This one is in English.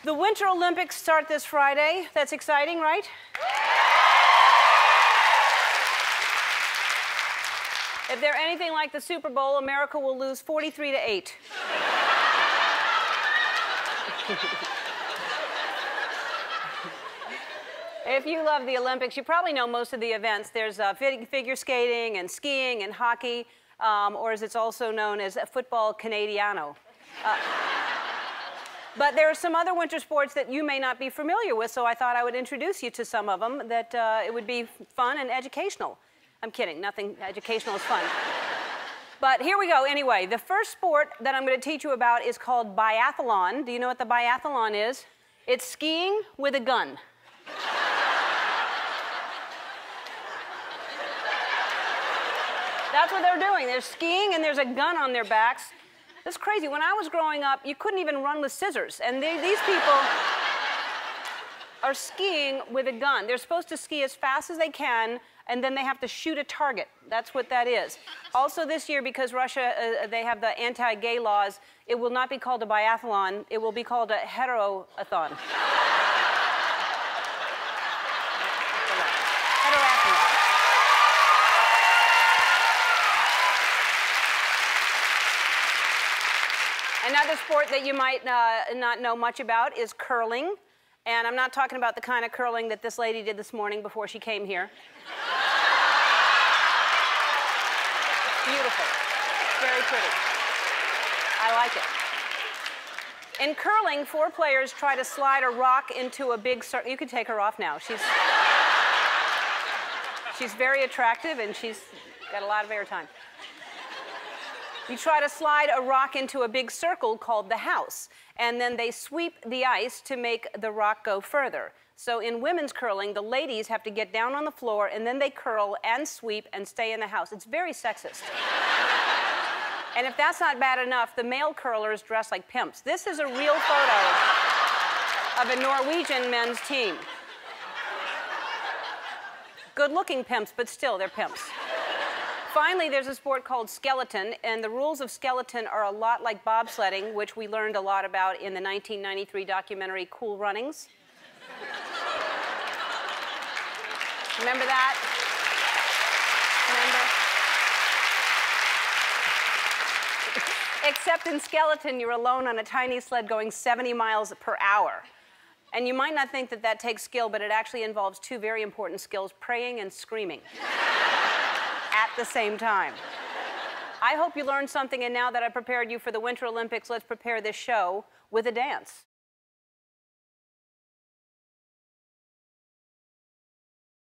The Winter Olympics start this Friday. That's exciting, right? If they're anything like the Super Bowl, America will lose 43-8. If you love the Olympics, you probably know most of the events. There's figure skating and skiing and hockey, or as it's also known as football Canadiano. But there are some other winter sports that you may not be familiar with, so I thought I would introduce you to some of them that it would be fun and educational. I'm kidding, nothing educational is fun. But here we go anyway. The first sport that I'm going to teach you about is called biathlon. Do you know what the biathlon is? It's skiing with a gun. That's what they're doing. They're skiing and there's a gun on their backs. That's crazy. When I was growing up, you couldn't even run with scissors. And these people are skiing with a gun. They're supposed to ski as fast as they can, and then they have to shoot a target. That's what that is. Also this year, because Russia, they have the anti-gay laws, it will not be called a biathlon. It will be called a heteroathon. Another sport that you might not know much about is curling. And I'm not talking about the kind of curling that this lady did this morning before she came here. Beautiful. Very pretty. I like it. In curling, 4 players try to slide a rock into a big circle. You can take her off now. She's very attractive and she's got a lot of airtime. You try to slide a rock into a big circle called the house, and then they sweep the ice to make the rock go further. So in women's curling, the ladies have to get down on the floor, and then they curl and sweep and stay in the house. It's very sexist. And if that's not bad enough, the male curlers dress like pimps. This is a real photo of a Norwegian men's team. Good-looking pimps, but still, they're pimps. Finally, there's a sport called skeleton, and the rules of skeleton are a lot like bobsledding, which we learned a lot about in the 1993 documentary Cool Runnings. Remember that? Remember? Except in skeleton, you're alone on a tiny sled going 70 miles per hour. And you might not think that that takes skill, but it actually involves 2 very important skills, praying and screaming. At the same time. I hope you learned something, and now that I've prepared you for the Winter Olympics, let's prepare this show with a dance.